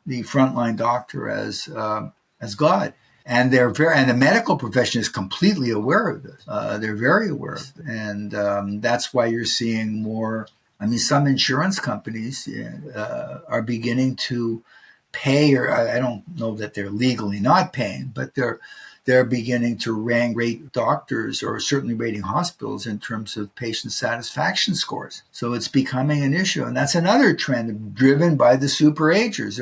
frontline doctor as God. And the medical profession is completely aware of this. They're very aware of it. And that's why you're seeing more. I mean, some insurance companies are beginning to pay, or I don't know that they're legally not paying, but they're beginning to rate doctors, or certainly rating hospitals, in terms of patient satisfaction scores. So it's becoming an issue. And that's another trend driven by the superagers.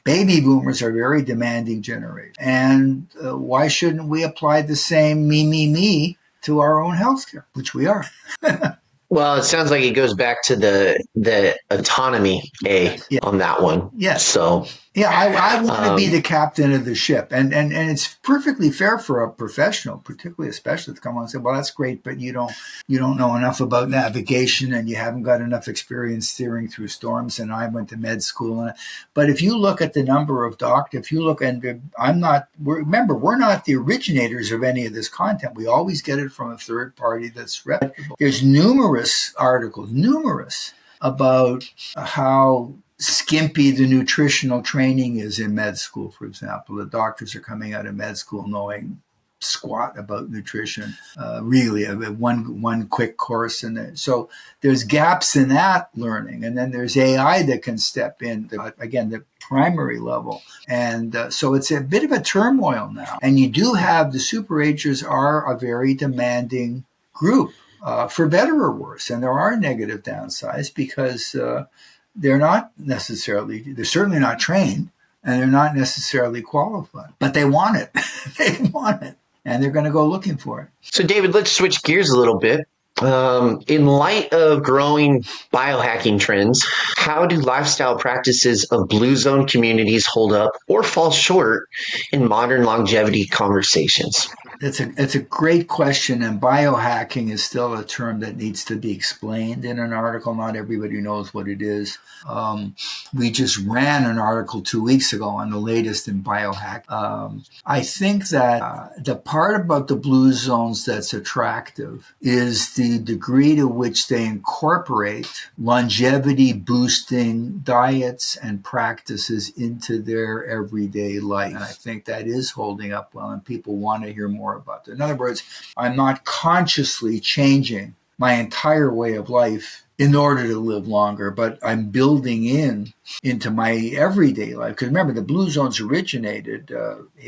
Baby boomers are very demanding generation. And why shouldn't we apply the same me to our own healthcare, which we are? Well, it sounds like it goes back to the autonomy on that one. Yes. So yeah, I want to be the captain of the ship, and it's perfectly fair for a professional, particularly a specialist, to come on and say, "Well, that's great, but you don't know enough about navigation, and you haven't got enough experience steering through storms." And I went to med school, but if you look at the number of doctors, if you look, and remember, we're not the originators of any of this content. We always get it from a third party that's reputable. There's numerous articles, about how skimpy the nutritional training is in med school, for example. The doctors are coming out of med school knowing squat about nutrition, really, one quick course. And so there's gaps in that learning. And then there's AI that can step in, again, the primary level. And so it's a bit of a turmoil now. And you do have the superagers are a very demanding group, for better or worse. And there are negative downsides, because they're certainly not trained, and they're not necessarily qualified, but they want it. They want it, and they're going to go looking for it. So, David, let's switch gears a little bit. In light of growing biohacking trends, how do lifestyle practices of blue zone communities hold up or fall short in modern longevity conversations? It's a great question, and biohacking is still a term that needs to be explained in an article. Not everybody knows what it is. We just ran an article 2 weeks ago on the latest in biohack. I think that the part about the blue zones that's attractive is the degree to which they incorporate longevity boosting diets and practices into their everyday life. And I think that is holding up well, and people want to hear more about it. In other words, I'm not consciously changing my entire way of life in order to live longer, but I'm building into my everyday life. Because remember, the blue zones originated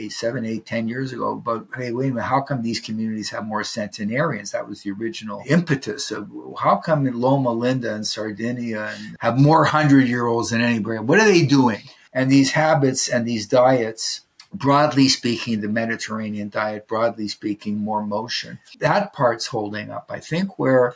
7, 8, 10 years ago. But hey, wait a minute, how come these communities have more centenarians? That was the original impetus of how come in Loma Linda and Sardinia have more 100-year-olds than anybody? What are they doing? And these habits and these diets, broadly speaking, the Mediterranean diet, broadly speaking, more motion. That part's holding up. I think where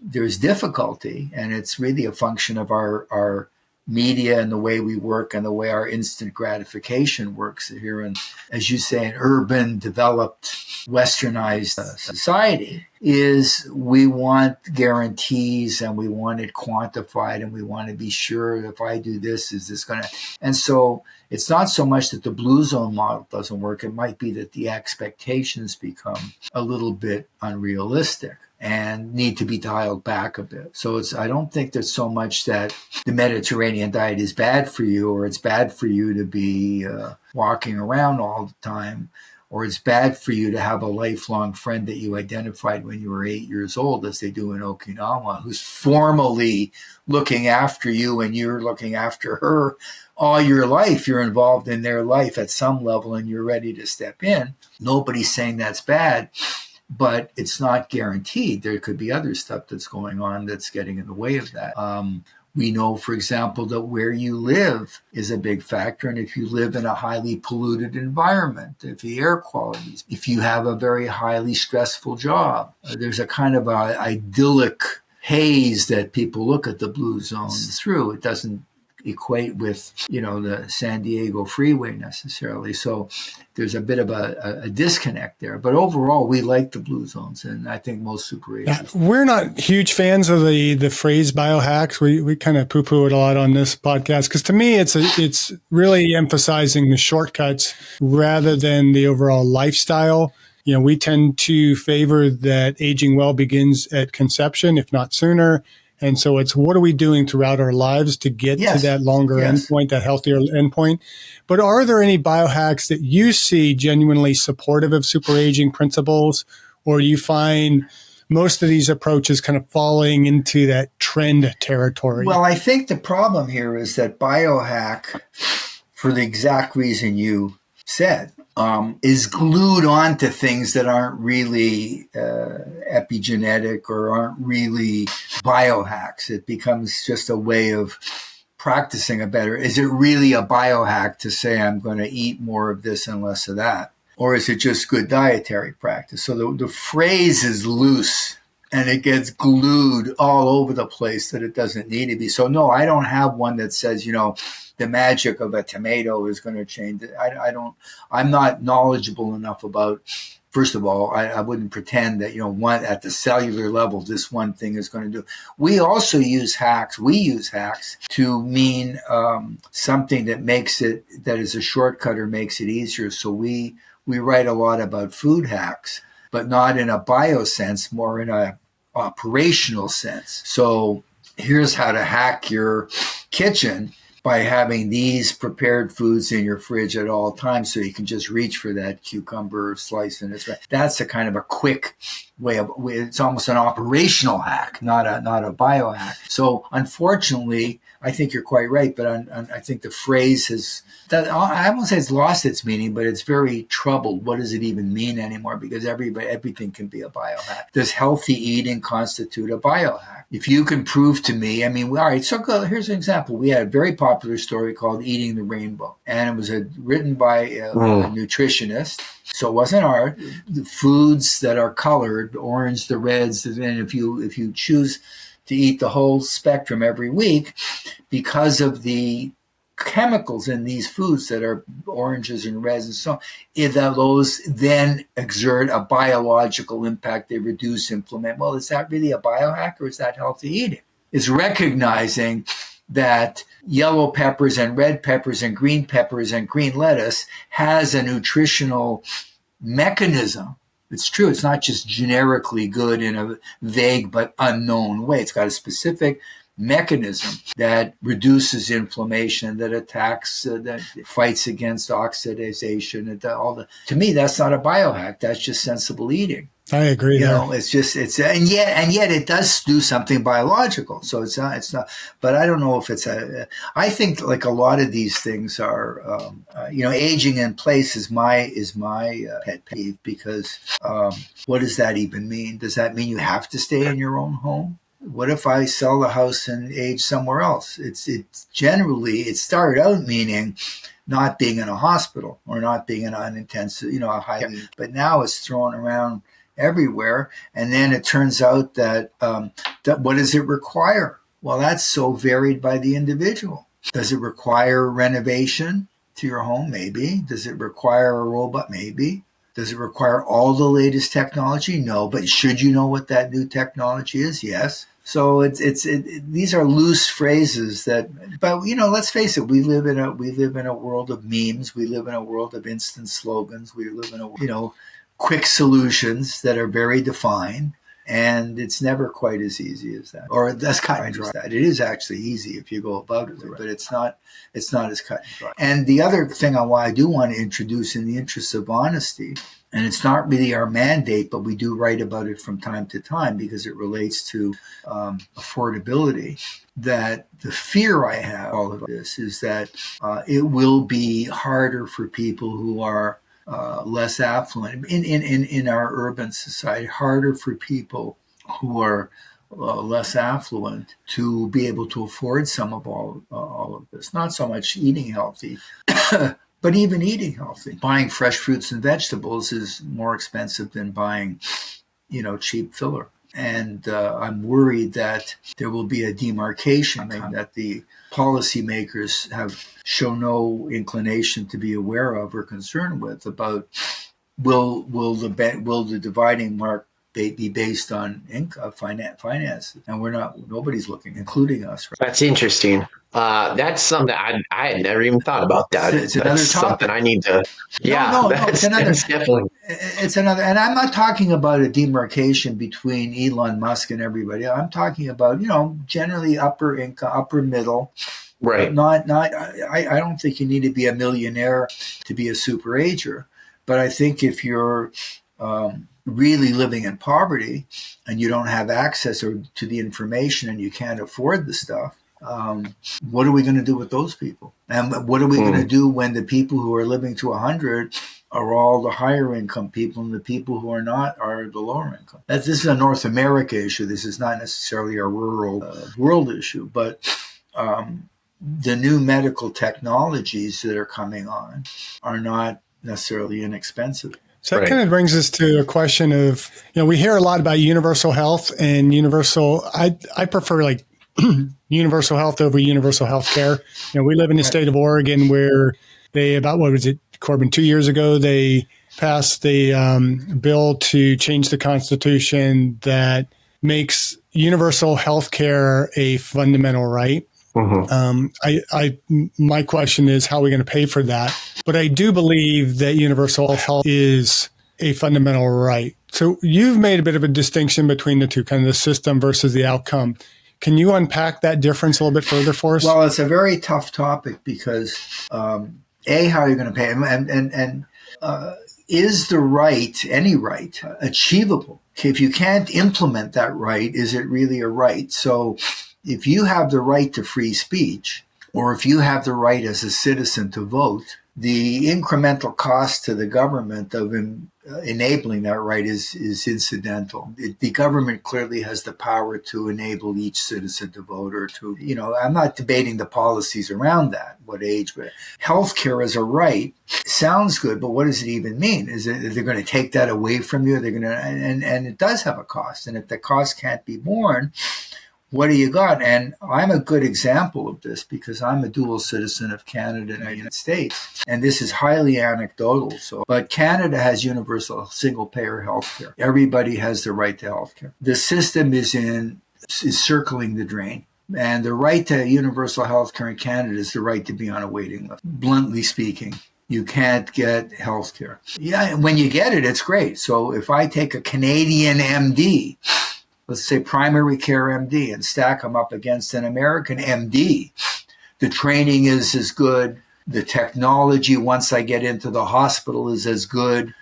there's difficulty, and it's really a function of our media and the way we work and the way our instant gratification works here. And as you say, an urban, developed, westernized society is we want guarantees and we want it quantified and we want to be sure if I do this, is this going to... And so it's not so much that the blue zone model doesn't work. It might be that the expectations become a little bit unrealistic and need to be dialed back a bit. So I don't think there's so much that the Mediterranean diet is bad for you, or it's bad for you to be walking around all the time, or it's bad for you to have a lifelong friend that you identified when you were 8 years old, as they do in Okinawa, who's formally looking after you and you're looking after her all your life. You're involved in their life at some level and you're ready to step in. Nobody's saying that's bad, but it's not guaranteed. There could be other stuff that's going on that's getting in the way of that. We know, for example, that where you live is a big factor. And if you live in a highly polluted environment, if the air quality, if you have a very highly stressful job, there's a kind of a idyllic haze that people look at the blue zones through. It doesn't equate with, the San Diego freeway necessarily. So there's a bit of a disconnect there. But overall, we like the blue zones, and I think most super agents. We're not huge fans of the phrase biohacks. We kind of poo-poo it a lot on this podcast because to me, it's really emphasizing the shortcuts rather than the overall lifestyle. We tend to favor that aging well begins at conception, if not sooner. And so it's what are we doing throughout our lives to get to that longer endpoint, that healthier endpoint. But are there any biohacks that you see genuinely supportive of superaging principles, or do you find most of these approaches kind of falling into that trend territory? Well, I think the problem here is that biohack, for the exact reason you said, is glued onto things that aren't really epigenetic or aren't really biohacks. It becomes just a way of practicing a better. Is it really a biohack to say I'm going to eat more of this and less of that? Or is it just good dietary practice? So the phrase is loose and it gets glued all over the place that it doesn't need to be. So no, I don't have one that says, the magic of a tomato is going to change it. I'm not knowledgeable enough about, first of all, I wouldn't pretend that, one at the cellular level, this one thing is going to do. We also use hacks. We use hacks to mean something that is a shortcut or makes it easier. So we write a lot about food hacks, but not in a bio sense, more in a operational sense. So here's how to hack your kitchen by having these prepared foods in your fridge at all times, so you can just reach for that cucumber slice and it's right. That's a kind of a quick way of. It's almost an operational hack, not a biohack. So unfortunately, I think you're quite right, but I think the phrase has. I won't say it's lost its meaning, but it's very troubled. What does it even mean anymore? Because everything can be a biohack. Does healthy eating constitute a biohack? If you can prove to me, all right, so here's an example. We had a very popular story called Eating the Rainbow, and it was written by a nutritionist. So it wasn't art. The foods that are colored, orange, the reds, and if you choose to eat the whole spectrum every week, because of the chemicals in these foods that are oranges and reds and so on, those then exert a biological impact. They reduce inflammation. Well, is that really a biohack or is that healthy eating? It's recognizing that yellow peppers and red peppers and green lettuce has a nutritional mechanism. It's true. It's not just generically good in a vague but unknown way. It's got a specific mechanism that reduces inflammation, that attacks, that fights against oxidation. To me, that's not a biohack. That's just sensible eating. I agree. And yet it does do something biological. So it's not, but I don't know if I think like a lot of these things are, aging in place is my pet peeve because, what does that even mean? Does that mean you have to stay in your own home? What if I sell the house and age somewhere else? It's generally, it started out meaning not being in a hospital or not being in an intensive, but now it's thrown around everywhere. And then it turns out that what does it require? Well, that's so varied by the individual. Does it require renovation to your home? Maybe. Does it require a robot? Maybe. Does it require all the latest technology? No. But should you know what that new technology is? Yes. So these are loose phrases but let's face it, we live in a world of memes. We live in a world of instant slogans. We live in a quick solutions that are very defined, and it's never quite as easy as that, or that's cut and dry. It is actually easy if you go about it, but it's not as cut and dry. And the other thing I do want to introduce in the interest of honesty, and it's not really our mandate, but we do write about it from time to time because it relates to affordability, that the fear I have all of this is that it will be harder for people who are less affluent in our urban society, harder for people who are less affluent to be able to afford some of all of this. Not so much eating healthy, but even eating healthy. Buying fresh fruits and vegetables is more expensive than buying, cheap filler. And I'm worried that there will be a demarcation that the policymakers have shown no inclination to be aware of or concerned with about will the dividing mark be based on income, finances, and nobody's looking, including us. Right? That's interesting. That's something I had never even thought about that. It's another that's topic. Something I need to. No, it's another. That's definitely. It's another, and I'm not talking about a demarcation between Elon Musk and everybody. I'm talking about generally upper income, upper middle. Right. I don't think you need to be a millionaire to be a super ager, but I think if you're really living in poverty and you don't have access to the information and you can't afford the stuff, what are we going to do with those people? And what are we going to do when the people who are living to 100 are all the higher income people and the people who are not are the lower income? This is a North America issue. This is not necessarily a rural world issue, but the new medical technologies that are coming on are not necessarily inexpensive. So that kind of brings us to a question of, we hear a lot about universal health and I prefer like universal health over universal health care. We live in the state of Oregon where Corbin, 2 years ago, they passed the bill to change the Constitution that makes universal health care a fundamental right. My question is, how are we going to pay for that? But I do believe that universal health is a fundamental right. So you've made a bit of a distinction between the two, kind of the system versus the outcome. Can you unpack that difference a little bit further for us? Well, it's a very tough topic because, how are you going to pay? And is the right, any right, achievable? If you can't implement that right, is it really a right? So if you have the right to free speech, or if you have the right as a citizen to vote, the incremental cost to the government of enabling that right is incidental. The government clearly has the power to enable each citizen to vote or to, I'm not debating the policies around that, what age, but healthcare as a right sounds good, but what does it even mean? Is it they're going to take that away from you? They're going to, and it does have a cost. And if the cost can't be borne, what do you got? And I'm a good example of this because I'm a dual citizen of Canada and the United States. And this is highly anecdotal. But Canada has universal single payer healthcare. Everybody has the right to healthcare. The system is circling the drain. And the right to universal healthcare in Canada is the right to be on a waiting list. Bluntly speaking, you can't get healthcare. Yeah, when you get it, it's great. So if I take a Canadian MD, let's say primary care MD, and stack them up against an American MD, the training is as good. The technology, once I get into the hospital, is as good.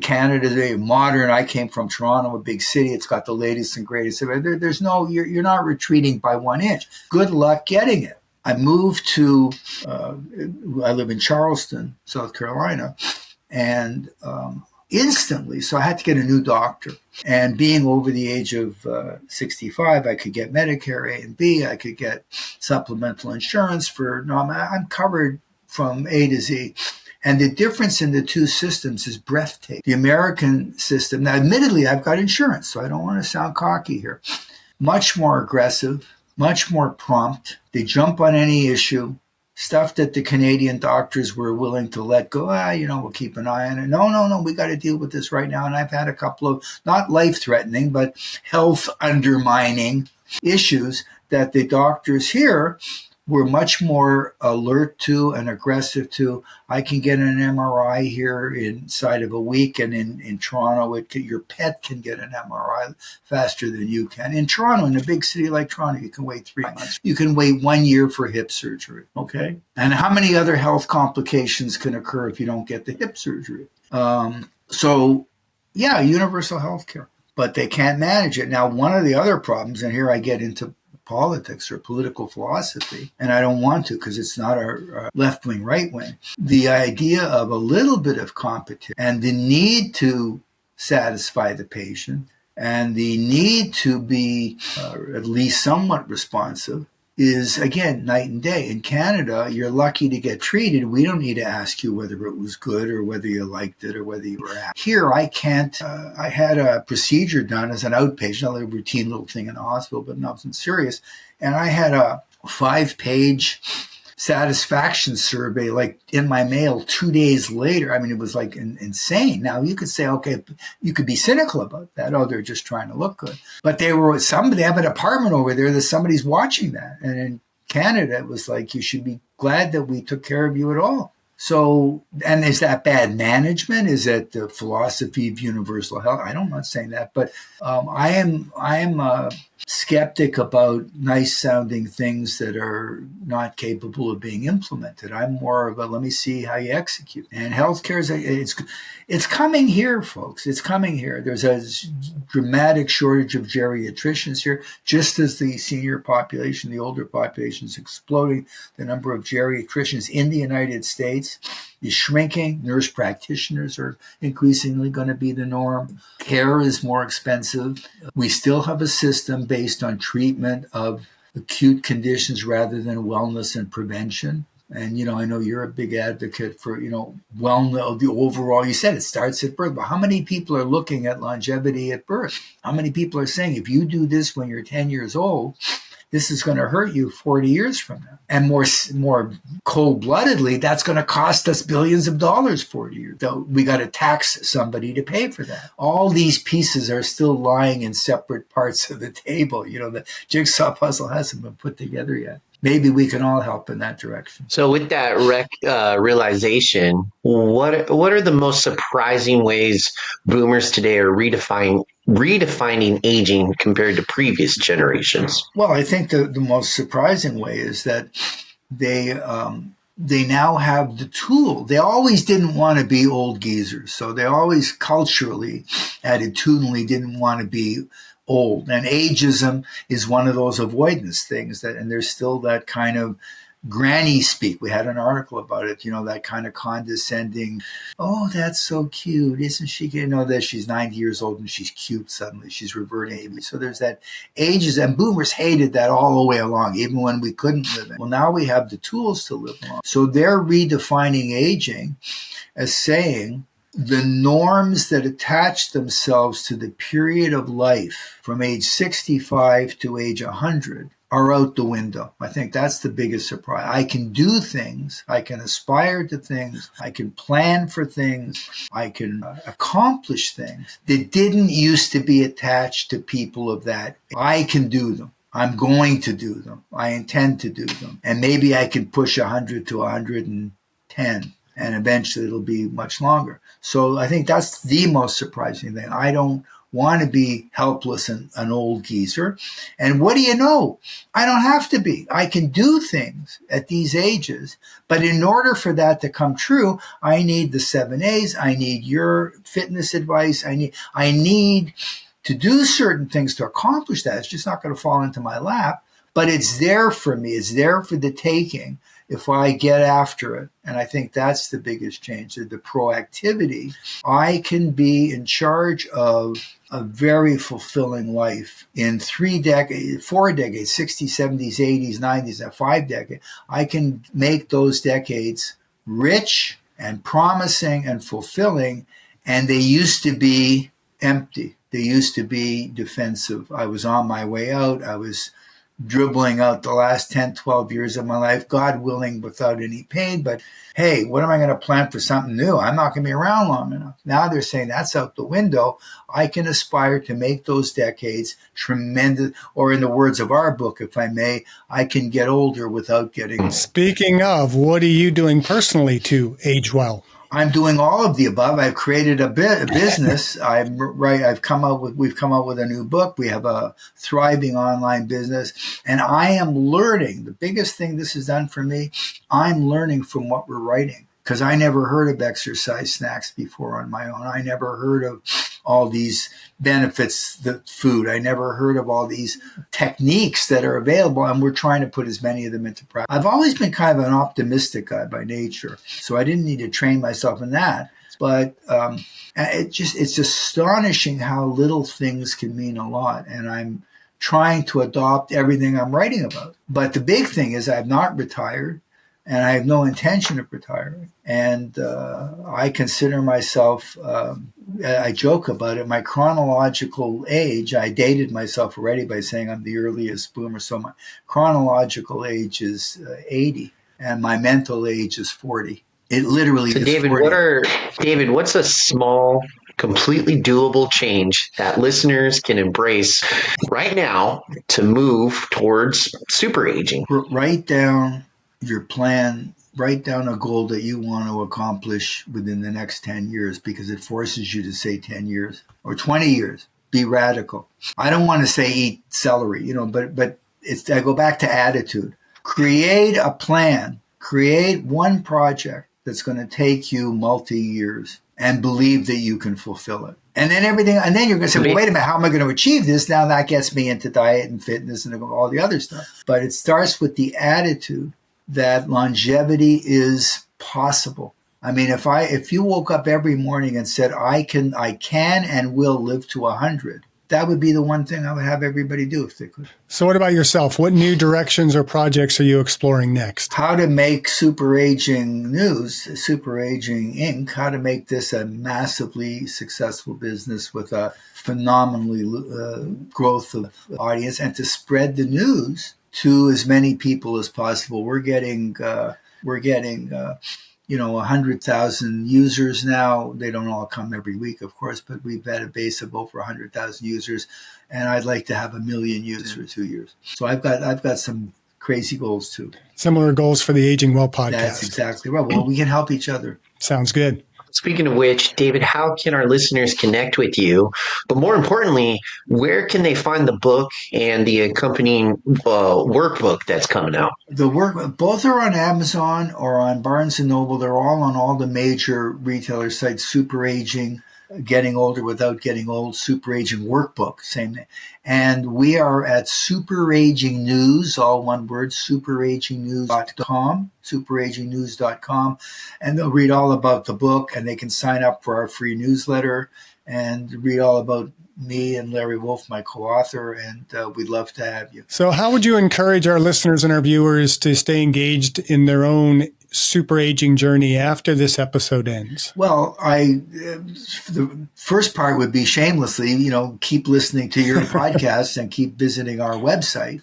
Canada is very modern. I came from Toronto, a big city. It's got the latest and greatest. There's no, you're not retreating by 1 inch. Good luck getting it. I moved to, I live in Charleston, South Carolina, and instantly, so I had to get a new doctor. And being over the age of 65, I could get Medicare A and B. I could get supplemental insurance I'm covered from A to Z. And the difference in the two systems is breathtaking. The American system, now admittedly, I've got insurance, so I don't want to sound cocky here, much more aggressive, much more prompt. They jump on any issue, stuff that the Canadian doctors were willing to let go. We'll keep an eye on it. No, we got to deal with this right now. And I've had a couple of, not life-threatening, but health-undermining issues that the doctors here were much more alert to and aggressive to. I can get an MRI here inside of a week, and in Toronto, your pet can get an MRI faster than you can. In Toronto, in a big city like Toronto, you can wait 3 months. You can wait 1 year for hip surgery, okay? And how many other health complications can occur if you don't get the hip surgery? Universal health care, but they can't manage it. Now, one of the other problems, and here I get into politics or political philosophy, and I don't want to because it's not our left wing, right wing. The idea of a little bit of competition and the need to satisfy the patient and the need to be at least somewhat responsive is, again, night and day. In Canada, you're lucky to get treated. We don't need to ask you whether it was good or whether you liked it or whether you were happy. Here, I can't. I had a procedure done as an outpatient, a routine little thing in the hospital, but nothing serious. And I had a 5-page satisfaction survey like in my mail 2 days later. I mean, it was like insane. Now you could say, okay, you could be cynical about that. Oh, they're just trying to look good. But they have an apartment over there that somebody's watching that. And in Canada, it was like, you should be glad that we took care of you at all. So, and is that bad management? Is that the philosophy of universal health? I'm not saying that, but I am a skeptic about nice sounding things that are not capable of being implemented. I'm more of a, let me see how you execute. And healthcare it's coming here, folks. It's coming here. There's a dramatic shortage of geriatricians here, just as the senior population, the older population is exploding. The number of geriatricians in the United States is shrinking. Nurse practitioners are increasingly going to be the norm. Care is more expensive. We still have a system based on treatment of acute conditions rather than wellness and prevention. And, I know you're a big advocate for, wellness, the overall, you said it starts at birth, but how many people are looking at longevity at birth? How many people are saying, if you do this when you're 10 years old, this is going to hurt you 40 years from now? And more cold-bloodedly, that's going to cost us billions of dollars 40 years. So we got to tax somebody to pay for that. All these pieces are still lying in separate parts of the table. The jigsaw puzzle hasn't been put together yet. Maybe we can all help in that direction. So with that realization, what are the most surprising ways boomers today are redefining aging compared to previous generations? Well, I think the most surprising way is that they now have the tool. They always didn't want to be old geezers. So they always culturally, attitudinally didn't want to be old. And ageism is one of those avoidance things and there's still that kind of granny speak. We had an article about it, that kind of condescending, oh, that's so cute. Isn't she? That she's 90 years old and she's cute suddenly. She's reverting. So there's that ages, and boomers hated that all the way along, even when we couldn't live in. Well, now we have the tools to live long. So they're redefining aging as saying, the norms that attach themselves to the period of life from age 65 to age 100 are out the window. I think that's the biggest surprise. I can do things, I can aspire to things, I can plan for things, I can accomplish things that didn't used to be attached to people of that. I can do them. I'm going to do them. I intend to do them. And maybe I can push 100 to 110, and eventually it'll be much longer. So I think that's the most surprising thing. I don't want to be helpless and an old geezer. And what do you know? I don't have to be. I can do things at these ages. But in order for that to come true, I need the 7A's. I need your fitness advice. I need to do certain things to accomplish that. It's just not going to fall into my lap, but it's there for me. It's there for the taking if I get after it. And I think that's the biggest change, the proactivity. I can be in charge of a very fulfilling life in 4 decades, 60s, 70s, 80s, 90s, and 5 decades. I can make those decades rich and promising and fulfilling, and they used to be empty. They used to be defensive. I was on my way out. I was dribbling out the last 10, 12 years of my life, God willing, without any pain. But hey, what am I going to plan for something new? I'm not going to be around long enough. Now they're saying that's out the window. I can aspire to make those decades tremendous, or in the words of our book, if I may, I can get older without getting old. Speaking of, what are you doing personally to age well? I'm doing all of the above. I've created a business. We've come out with a new book. We have a thriving online business, and I am learning. The biggest thing this has done for me, I'm learning from what we're writing, because I never heard of exercise snacks before on my own. I never heard of all these benefits, the food. I never heard of all these techniques that are available, and we're trying to put as many of them into practice. I've always been kind of an optimistic guy by nature, so I didn't need to train myself in that. But it's astonishing how little things can mean a lot, and I'm trying to adopt everything I'm writing about. But the big thing is I've not retired, and I have no intention of retiring. And I consider myself, I joke about it, my chronological age, I dated myself already by saying I'm the earliest boomer. So my chronological age is 80, and my mental age is 40. It literally is David, 40. David, what's a small, completely doable change that listeners can embrace right now to move towards super aging? Write down your plan. Write down a goal that you want to accomplish within the next 10 years, because it forces you to say 10 years or 20 years. Be radical. I don't want to say eat celery, but I go back to attitude. Create a plan. Create one project that's going to take you multi-years, and believe that you can fulfill it. And then you're going to say, well, wait a minute, how am I going to achieve this? Now that gets me into diet and fitness and all the other stuff. But it starts with the attitude that longevity is possible. I mean, if you woke up every morning and said, I can and will live to 100, that would be the one thing I would have everybody do if they could. So what about yourself? What new directions or projects are you exploring next? How to make SuperAging Inc., how to make this a massively successful business with a phenomenally growth of audience, and to spread the news to as many people as possible. We're getting 100,000 users now. They don't all come every week, of course, but we've had a base of over 100,000 users, and I'd like to have 1 million users in 2 years. So I've got some crazy goals too. Similar goals for the Aging Well podcast. That's exactly right. Well, we can help each other. Sounds good. Speaking of which, David, how can our listeners connect with you? But more importantly, where can they find the book and the accompanying workbook that's coming out? Both are on Amazon or on Barnes & Noble. They're all on all the major retailer sites. SuperAging, Getting Older Without Getting Old, SuperAging Workbook, same thing. And we are at SuperAging News, all one word, SuperAgingNews.com, and they'll read all about the book, and they can sign up for our free newsletter and read all about me and Larry Wolf, my co-author, and we'd love to have you. So how would you encourage our listeners and our viewers to stay engaged in their own super aging journey after this episode ends? Well, the first part would be shamelessly, keep listening to your podcast and keep visiting our website.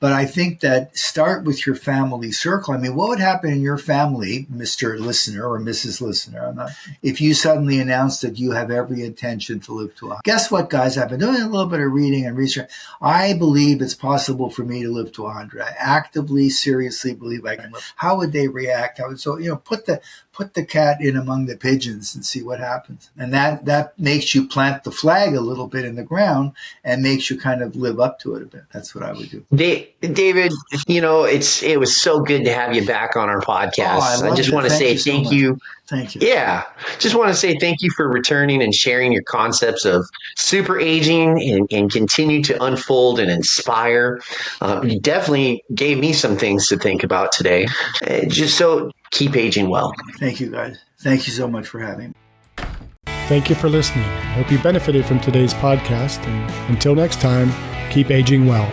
But I think that start with your family circle. I mean, what would happen in your family, Mr. Listener or Mrs. Listener, if you suddenly announced that you have every intention to live to 100? Guess what, guys? I've been doing a little bit of reading and research. I believe it's possible for me to live to 100. I actively, seriously believe I can live. How would they react? Put the cat in among the pigeons and see what happens. And that makes you plant the flag a little bit in the ground and makes you kind of live up to it a bit. That's what I would do. David, it was so good to have you back on our podcast. I loved just it. want to say thank you. Thank you. Yeah, just want to say thank you for returning and sharing your concepts of super aging and continue to unfold and inspire. You definitely gave me some things to think about today. Just so keep aging well. Thank you, guys. Thank you so much for having me. Thank you for listening. I hope you benefited from today's podcast. And until next time, keep aging well.